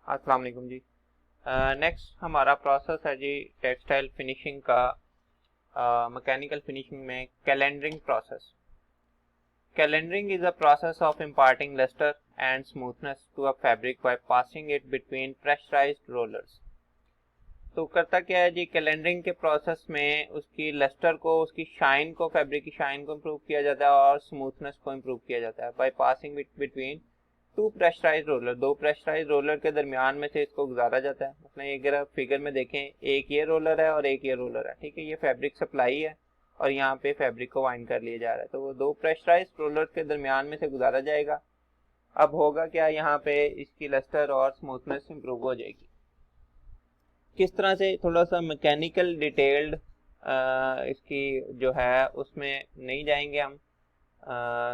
अस्सलाम वालेकुम जी। नेक्स्ट हमारा प्रोसेस है जी टेक्सटाइल फिनिशिंग का, मैकेनिकल फिनिशिंग में calendering process. Calendering is a process of imparting luster and smoothness to a fabric by passing it between pressurized rollers। तो करता क्या है जी, कैलेंडरिंग के प्रोसेस में उसकी लस्टर को, उसकी शाइन को, फैब्रिक की शाइन को इम्प्रूव किया जाता है और स्मूथनेस को इम्प्रूव किया जाता है by passing between two pressurise roller. दो प्रेशराइज रोलर के दरमियान में से इसको गुजारा जाता है। मतलब ये अगर आप फिगर में देखें, एक ये रोलर है और एक ये रोलर है, ठीक है। ये फैब्रिक सप्लाई है और यहाँ पे फैब्रिक को वाइंड कर लिया जा रहा है, तो वो दो प्रेशराइज रोलर के दरमियान में से गुजारा जाएगा। अब होगा क्या, यहाँ पे इसकी लस्टर और स्मूथनेस इम्प्रूव हो जाएगी। किस तरह से, थोड़ा सा मैकेनिकल डिटेल्ड इसकी जो है उसमें नहीं जाएंगे हम,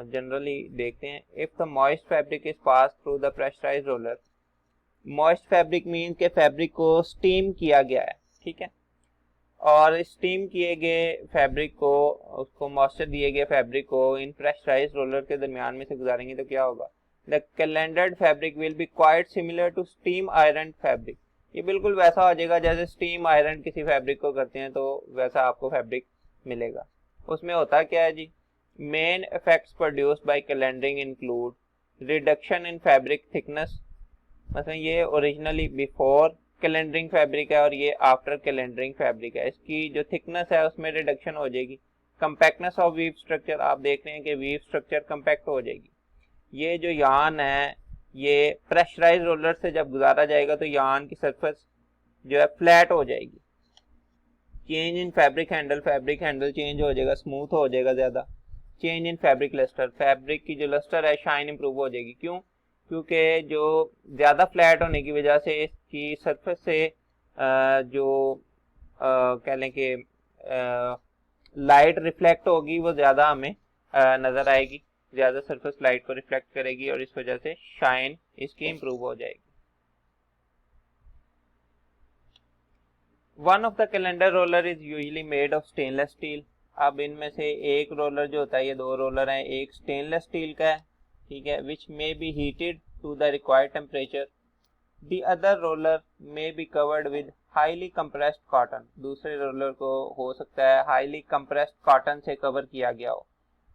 जनरली देखते हैं। If the moist fabric is pass through the pressurise roller, moist fabric mean के फैब्रिक को स्टीम किया गया है, ठीक है। और स्टीम किए गए फैब्रिक को, उसको मॉइस्चर दिए गए फैब्रिक को इन प्रेशराइज रोलर के दरमियान में से गुजारेंगे तो क्या होगा, the calendered fabric will be quite similar to steam iron fabric. ये बिल्कुल वैसा हो जाएगा जैसे स्टीम आयरन किसी फैब्रिक को करते हैं, तो वैसा आपको फैब्रिक मिलेगा। उसमें होता क्या है जी, main effects produced by calendering include reduction in fabric thickness. मतलब ये ओरिजिनली बिफोर कैलेंडरिंग फैब्रिक है और ये आफ्टर कैलेंडरिंग फैब्रिक है, इसकी जो थिकनेस है उसमें रिडक्शन हो जाएगी। कंपैक्टनेस ऑफ वीव स्ट्रक्चर, आप देख रहे हैं कि वीव स्ट्रक्चर कंपैक्ट हो जाएगी। ये जो यान है ये प्रेशराइज रोलर से जब गुजारा जाएगा तो यान की सरफेस जो है फ्लैट हो जाएगी। Change in fabric handle change हो जाएगा, स्मूथ हो जाएगा ज्यादा। Change in fabric lustre, fabric की जो लस्टर है शाइन इंप्रूव हो जाएगी। क्यों? क्योंकि जो ज्यादा फ्लैट होने की वजह से इसकी सरफेस से जो कह लें कि लाइट रिफ्लेक्ट होगी वो ज्यादा हमें नजर आएगी, ज्यादा सरफेस लाइट को रिफ्लेक्ट करेगी और इस वजह से शाइन इसकी इंप्रूव हो जाएगी। One of the calendar roller is usually made of stainless steel. अब इनमें से एक रोलर जो होता है, ये दो रोलर हैं, एक स्टेनलेस स्टील का है, ठीक है, which may be heated to the required temperature. The other roller may be covered with highly compressed cotton. दूसरे रोलर को हो सकता है हाईली कंप्रेस्ड कॉटन से कवर किया गया हो।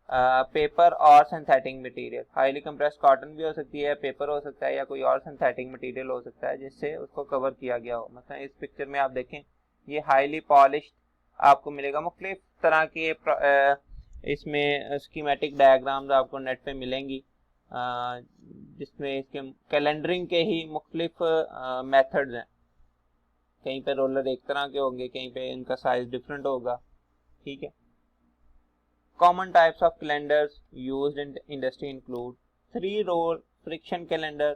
पेपर और synthetic material, highly compressed cotton भी हो सकती है, पेपर हो सकता है, या कोई और सिंथेटिक मटेरियल हो सकता है जिससे उसको कवर किया गया हो। मतलब इस पिक्चर में आप देखें, ये हाईली पॉलिश्ड आपको मिलेगा। मुख्तलिफ तरह के इसमें स्कीमेटिक डायग्राम्स आपको नेट पे मिलेंगी, जिसमें इसके कैलेंडरिंग के ही मुख्तलिफ मेथड्स हैं। कहीं पे रोलर एक तरह के होंगे, कहीं पे इनका साइज डिफरेंट होगा, ठीक है। Common types of calendars used in industry include 3-roll friction calendar,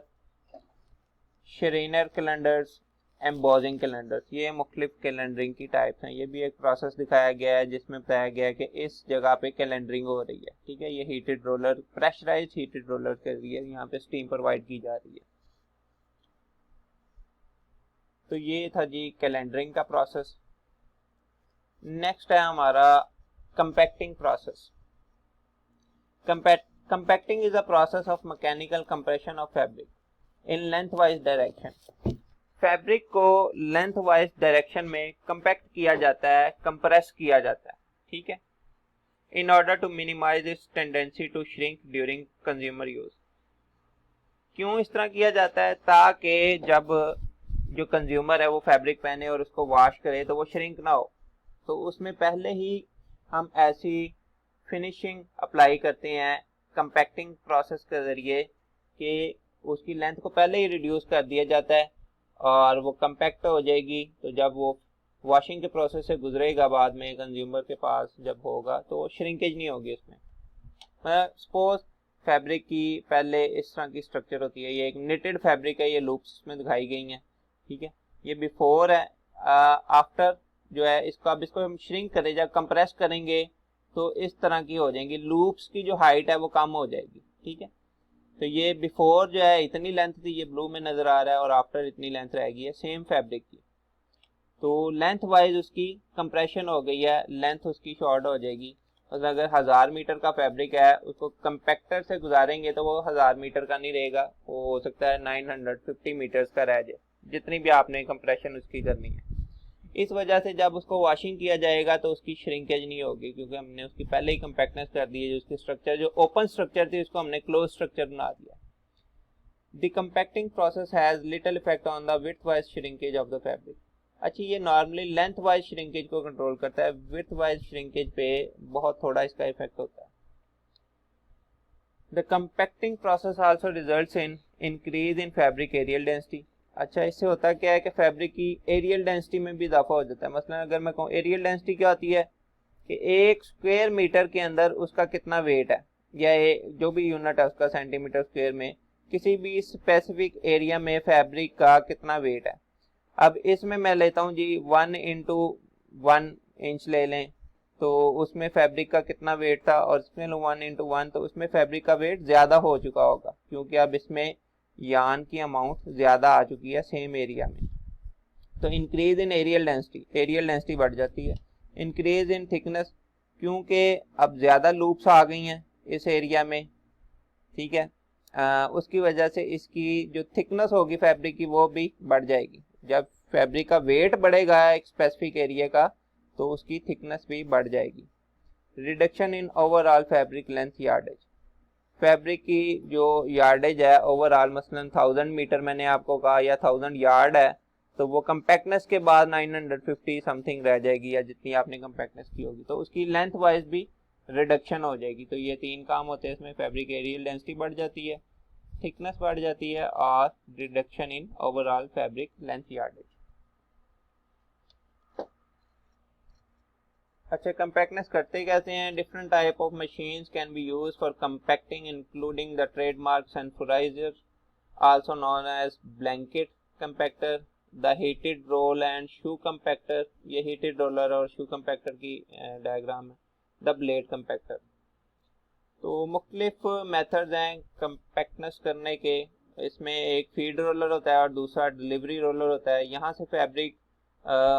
Schreiner calendars, embossing calendars। ये मुख्तलिफ कैलेंडरिंग की टाइप्स हैं। ये भी एक प्रोसेस दिखाया गया है जिसमें बताया गया है कि इस जगह पे कैलेंडरिंग हो रही है, ठीक है। ये heated roller, pressurised heated roller के जरिए यहाँ पे स्टीम प्रोवाइड की जा रही है। तो ये था जी कैलेंडरिंग का प्रोसेस। नेक्स्ट है हमारा compacting process। Compacting is a process of mechanical compression of fabric in lengthwise direction। Fabric को लेंथवाइज डायरेक्शन में कंपैक्ट किया जाता है, कंप्रेस किया जाता है, ठीक है, in order to minimise its tendency to shrink during consumer use. क्यों इस तरह किया जाता है? ताकि जब जो कंज्यूमर है वो फैब्रिक पहने और उसको वॉश करे तो वो श्रिंक ना हो। तो उसमें पहले ही हम ऐसी फिनिशिंग अप्लाई करते हैं कंपैक्टिंग प्रोसेस के जरिए कि उसकी लेंथ को पहले ही रिड्यूस कर दिया जाता है और वो कंपैक्ट हो जाएगी। तो जब वो वॉशिंग के प्रोसेस से गुजरेगा बाद में कंज्यूमर के पास जब होगा तो श्रिंकेज नहीं होगी उसमें। सपोज फैब्रिक की पहले इस तरह की स्ट्रक्चर होती है, ये एक निटेड फैब्रिक है, ये लूप्स में दिखाई गई हैं, ठीक है। ये बिफोर है, आफ्टर जो है इसको, अब इसको हम श्रिंक करें, जब कंप्रेस करेंगे तो इस तरह की हो जाएंगी, लूप्स की जो हाइट है वो कम हो जाएगी, ठीक है। तो ये बिफोर जो है इतनी लेंथ थी, ये ब्लू में नजर आ रहा है, और आफ्टर इतनी लेंथ रहेगी है सेम फैब्रिक की। तो लेंथ वाइज उसकी कंप्रेशन हो गई है, लेंथ उसकी शॉर्ट हो जाएगी मतलब अगर 1000 मीटर का फैब्रिक है उसको कंपैक्टर से गुजारेंगे तो वो 1000 मीटर का नहीं रहेगा, वो हो सकता है 950 मीटर्स का रह जाए, जितनी भी आपने कंप्रेशन उसकी करनी है। इस वजह से जब उसको वॉशिंग किया जाएगा तो उसकी श्रिंकेज नहीं होगी, क्योंकि हमने उसकी पहले ही कंपैक्टनेस कर दी है। जो उसकी स्ट्रक्चर जो ओपन स्ट्रक्चर थी उसको हमने क्लोज स्ट्रक्चर बना दिया। The compacting process has little effect on the width wise shrinkage of the fabric. अच्छा, ये नॉर्मली लेंथ वाइज श्रिंकेज को कंट्रोल करता है, विड्थ वाइज श्रिंकेज पे बहुत थोड़ा इसका इफेक्ट होता है। The compacting process also results in increase in fabric areal density. अच्छा, इससे होता क्या है कि फैब्रिक की एरियल डेंसिटी में भी इजाफा हो जाता है। मसलन अगर मैं कहूँ एरियल डेंसिटी क्या होती है कि एक स्क्वायर मीटर के अंदर उसका कितना वेट है, या जो भी यूनिट है उसका सेंटीमीटर स्क्वायर में किसी भी स्पेसिफिक एरिया में फैब्रिक का कितना वेट है। अब इसमें मैं लेता हूँ जी 1 इंच ले लें तो उसमें फैब्रिक का कितना वेट था, और इसमें 1 तो उसमें फैब्रिक का वेट ज़्यादा हो चुका होगा, क्योंकि अब इसमें यार्न की अमाउंट ज़्यादा आ चुकी है सेम एरिया में। तो इंक्रीज इन एरियल डेंसिटी बढ़ जाती है। इंक्रीज इन थिकनेस, क्योंकि अब ज़्यादा लूप्स आ गई हैं इस एरिया में, ठीक है, उसकी वजह से इसकी जो थिकनेस होगी फैब्रिक की वो भी बढ़ जाएगी। जब फैब्रिक का वेट बढ़ेगा एक स्पेसिफिक एरिया का तो उसकी थिकनेस भी बढ़ जाएगी। Reduction in overall fabric length yardage, fabric की जो यार्डेज है ओवरऑल, मसलन 1000 मीटर मैंने आपको कहा या 1000 यार्ड है, तो वो कंपैक्टनेस के बाद 950 समथिंग रह जाएगी, या जितनी आपने कंपैक्टनेस की होगी, तो उसकी लेंथ वाइज भी रिडक्शन हो जाएगी। तो ये 3 काम होते हैं इसमें, फैब्रिक एरियल डेंसिटी बढ़ जाती है, थिकनेस बढ़ जाती है, और reduction in overall fabric length yardage. अच्छा, कंपैक्टनेस करते कैसे हैं? Different type of machines can be used for compacting including the trademark sanforizer also known as blanket compactor, the heated roll and shoe compactor, ये heated roller और shoe compactor की diagram है, the blade compactor. तो मुख्तलिफ methods हैं compactness करने के। इसमें एक फीड रोलर होता है और दूसरा डिलीवरी रोलर होता है। यहाँ से फैब्रिक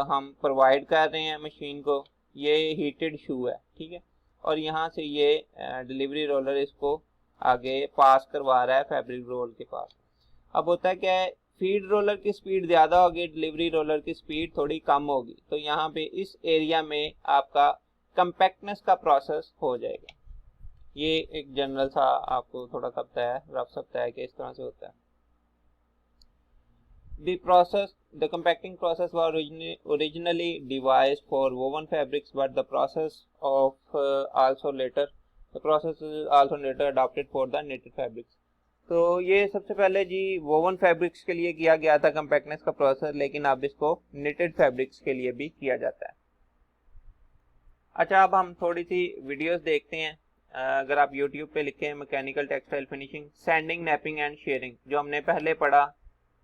हम प्रोवाइड कर रहे हैं मशीन को, ये हीटेड शू है, ठीक है, और यहाँ से ये डिलीवरी रोलर इसको आगे पास करवा रहा है फैब्रिक रोल के पास। अब होता है क्या है, फीड रोलर की स्पीड ज़्यादा होगी, डिलीवरी रोलर की स्पीड थोड़ी कम होगी, तो यहाँ पे इस एरिया में आपका कंपैक्टनेस का प्रोसेस हो जाएगा। ये एक जनरल सा आपको थोड़ा सा पता है, रफ सा पता है कि इस तरह से होता है। The compacting process was originally devised for woven fabrics, but the process is also later adopted for the knitted fabrics. तो ये सबसे पहले जी वोवन फैब्रिक्स के लिए किया गया था कंपैक्टनेस का प्रोसेस, लेकिन अब इसको निटेड फैब्रिक्स के लिए भी किया जाता है। अच्छा, अब हम थोड़ी सी वीडियोस देखते हैं। अगर आप YouTube पे लिखें mechanical textile finishing sending, napping and sharing, जो हमने पहले पढ़ा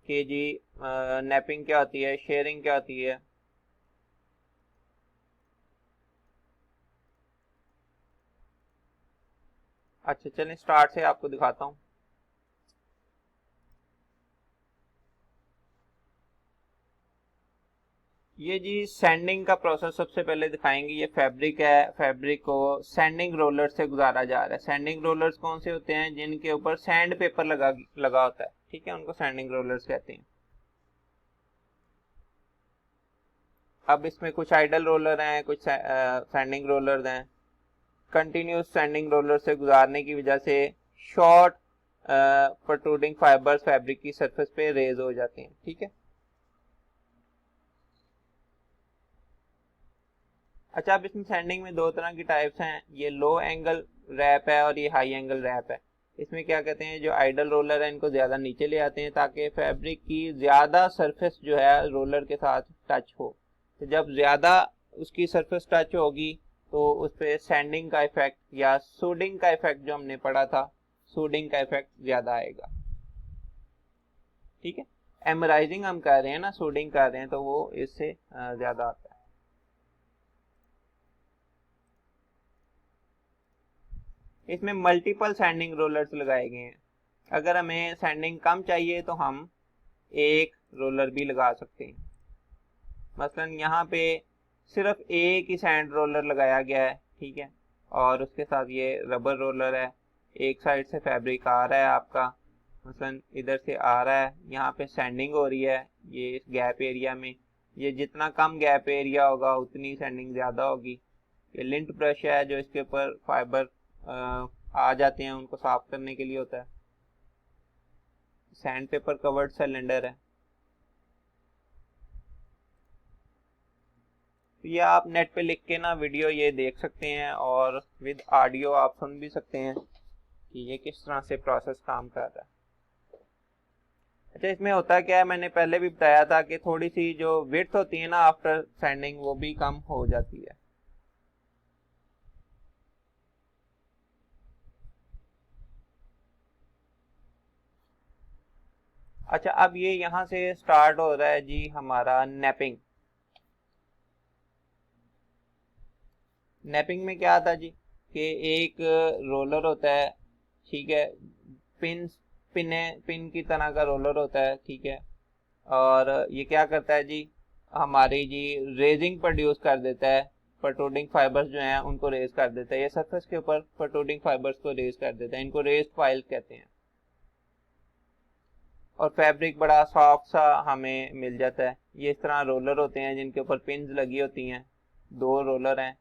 कि जी नैपिंग क्या होती है, शेयरिंग क्या होती है। अच्छा चलें स्टार्ट से आपको दिखाता हूँ। ये जी सैंडिंग का प्रोसेस सबसे पहले दिखाएंगे। ये फैब्रिक है, फैब्रिक को सैंडिंग रोलर से गुजारा जा रहा है। सैंडिंग रोलर्स कौन से होते हैं? जिनके ऊपर सैंड पेपर लगा होता है, ठीक है, उनको सैंडिंग रोलर्स कहते हैं। अब इसमें कुछ आइडल रोलर हैं, कुछ सैंडिंग रोलर्स हैं। कंटिन्यूस सैंडिंग रोलर से गुजारने की वजह से शॉर्ट प्रोट्रूडिंग फाइबर्स फैब्रिक की सरफेस पे रेज हो जाते हैं, ठीक है। अच्छा, अब इसमें सैंडिंग में 2 तरह की टाइप्स हैं, ये लो एंगल रैप है और ये हाई एंगल रैप है। इसमें क्या कहते हैं, जो आइडल रोलर है इनको ज़्यादा नीचे ले आते हैं ताकि फैब्रिक की ज़्यादा सरफेस जो है रोलर के साथ टच हो। तो जब ज़्यादा उसकी सरफेस टच होगी तो उस पर सैंडिंग का इफेक्ट या सूडिंग का इफेक्ट जो हमने पढ़ा था, सूडिंग का इफेक्ट ज़्यादा आएगा, ठीक है। एमराइजिंग हम कर रहे हैं ना, सूडिंग कर रहे हैं, तो वो इससे ज़्यादा आता है। इसमें मल्टीपल सैंडिंग रोलर्स लगाए गए हैं। अगर हमें सैंडिंग कम चाहिए तो हम एक रोलर भी लगा सकते हैं। मसलन यहाँ पे सिर्फ एक ही सैंड रोलर लगाया गया है, ठीक है, और उसके साथ ये रबर रोलर है। एक साइड से फैब्रिक आ रहा है आपका, मसलन इधर से आ रहा है, यहाँ पे सैंडिंग हो रही है ये इस गैप एरिया में। ये जितना कम गैप एरिया होगा उतनी सैंडिंग ज़्यादा होगी। ये लिंट ब्रश है जो इसके ऊपर फाइबर आ जाते हैं उनको साफ करने के लिए होता है। सैंड पेपर कवर्ड सिलेंडर है। तो ये आप नेट पे लिख के ना वीडियो ये देख सकते हैं और विद ऑडियो आप सुन भी सकते हैं कि ये किस तरह से प्रोसेस काम कर रहा है। अच्छा, इसमें होता क्या है, मैंने पहले भी बताया था कि थोड़ी सी जो विड्थ होती है ना आफ्टर सैंडिंग वो भी कम हो जाती है। अच्छा, अब ये यहाँ से स्टार्ट हो रहा है जी हमारा नैपिंग। नैपिंग में क्या आता जी कि एक रोलर होता है, ठीक है, पिन पिन की तरह का रोलर होता है, ठीक है। और ये क्या करता है जी, हमारी जी रेजिंग प्रोड्यूस कर देता है। प्रोट्रूडिंग फाइबर्स जो हैं उनको रेज कर देता है। ये सरफेस के ऊपर प्रोट्रूडिंग फाइबर्स को रेज कर देता है, इनको रेज फाइल कहते हैं। और फैब्रिक बड़ा सॉफ्ट सा हमें मिल जाता है। ये इस तरह रोलर होते हैं जिनके ऊपर पिन्स लगी होती हैं। दो रोलर हैं,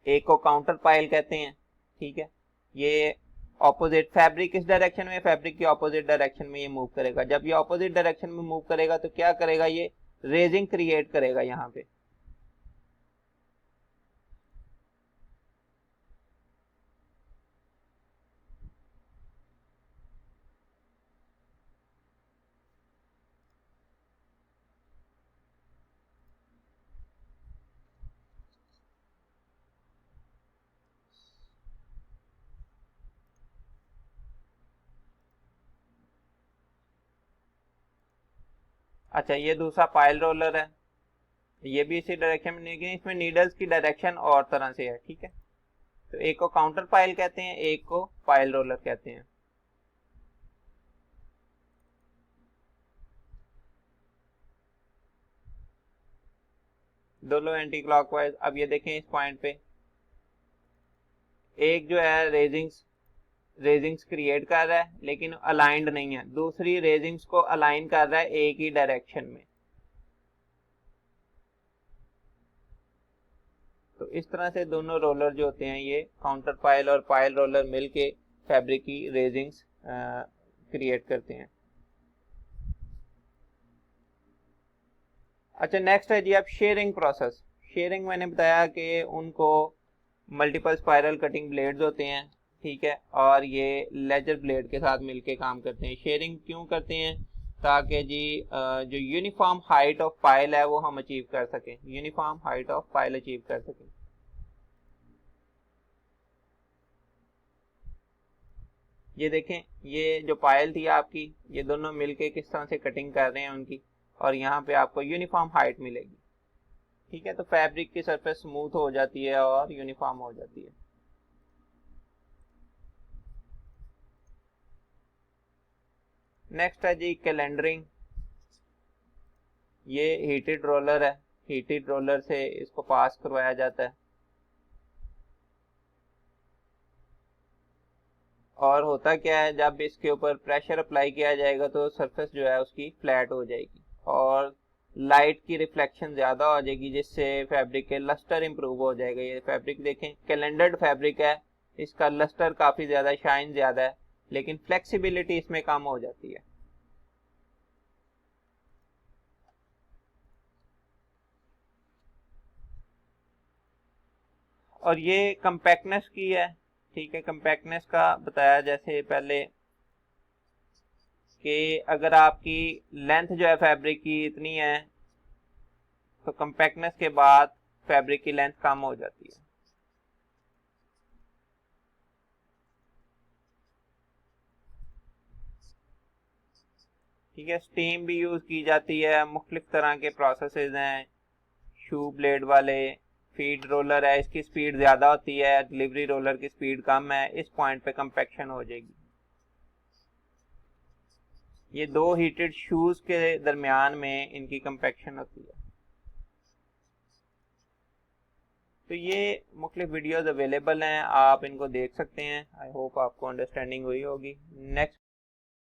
एक को काउंटर पाइल कहते हैं, ठीक है। ये ऑपोजिट फैब्रिक किस डायरेक्शन में, फैब्रिक की ऑपोजिट डायरेक्शन में ये मूव करेगा। जब ये ऑपोजिट डायरेक्शन में मूव करेगा तो क्या करेगा, ये रेजिंग क्रिएट करेगा यहाँ पे। अच्छा, ये दूसरा पाइल रोलर है, ये भी इसी डायरेक्शन में, लेकिन इसमें नीडल्स की डायरेक्शन और तरह से है, ठीक है। तो एक को काउंटर पाइल कहते हैं, एक को पाइल रोलर कहते हैं। दोनों एंटी क्लॉकवाइज। अब ये देखें इस पॉइंट पे एक जो है रेजिंग्स क्रिएट कर रहा है लेकिन अलाइंड नहीं है, दूसरी रेजिंग्स को अलाइन कर रहा है एक ही डायरेक्शन में। तो इस तरह से दोनों रोलर जो होते हैं ये काउंटर पाइल और पाइल रोलर मिलके फैब्रिक की रेजिंग्स क्रिएट करते हैं। अच्छा, नेक्स्ट है जी अब शेयरिंग प्रोसेस। शेयरिंग मैंने बताया कि उनको मल्टीपल स्पाइरल कटिंग ब्लेड्स होते हैं, ठीक है, और ये लेजर ब्लेड के साथ मिलके काम करते हैं। शेयरिंग क्यों करते हैं, ताकि जी जो यूनिफॉर्म हाइट ऑफ पाइल है वो हम अचीव कर सकें, uniform height of pile achieve कर सकें। ये देखें, ये जो पायल थी आपकी, ये दोनों मिलके किस तरह से कटिंग कर रहे हैं उनकी, और यहाँ पे आपको यूनिफॉर्म हाइट मिलेगी, ठीक है। तो फैब्रिक की सरफेस स्मूथ हो जाती है और यूनिफॉर्म हो जाती है। नेक्स्ट है जी कैलेंडरिंग। ये हीटेड रोलर है, हीटेड रोलर से इसको पास करवाया जाता है। और होता क्या है, जब इसके ऊपर प्रेशर अप्लाई किया जाएगा तो सरफेस जो है उसकी फ्लैट हो जाएगी और लाइट की रिफ्लेक्शन ज़्यादा हो जाएगी, जिससे फैब्रिक के लस्टर इंप्रूव हो जाएगा। ये फैब्रिक देखें, कैलेंडर्ड फैब्रिक है, इसका लस्टर काफ़ी ज़्यादा, शाइन ज़्यादा है, लेकिन फ्लेक्सिबिलिटी इसमें कम हो जाती है। और ये कंपैक्टनेस की है, ठीक है। कंपैक्टनेस का बताया जैसे पहले कि अगर आपकी लेंथ जो है फैब्रिक की इतनी है तो कंपैक्टनेस के बाद फैब्रिक की लेंथ कम हो जाती है, ठीक है। स्टीम भी यूज़ की जाती है, मुख्तलिफ तरह के प्रोसेसेस हैं। शू ब्लेड वाले, फीड रोलर है, इसकी स्पीड ज़्यादा होती है, डिलीवरी रोलर की स्पीड कम है, इस पॉइंट पे कंपैक्शन हो जाएगी। ये दो हीटेड शूज़ के दरमियान में इनकी कंपैक्शन होती है। तो ये मुख्तलिफ वीडियोज़ अवेलेबल हैं, आप इनको देख सकते हैं। आई होप आपको अंडरस्टैंडिंग हुई होगी। नेक्स्ट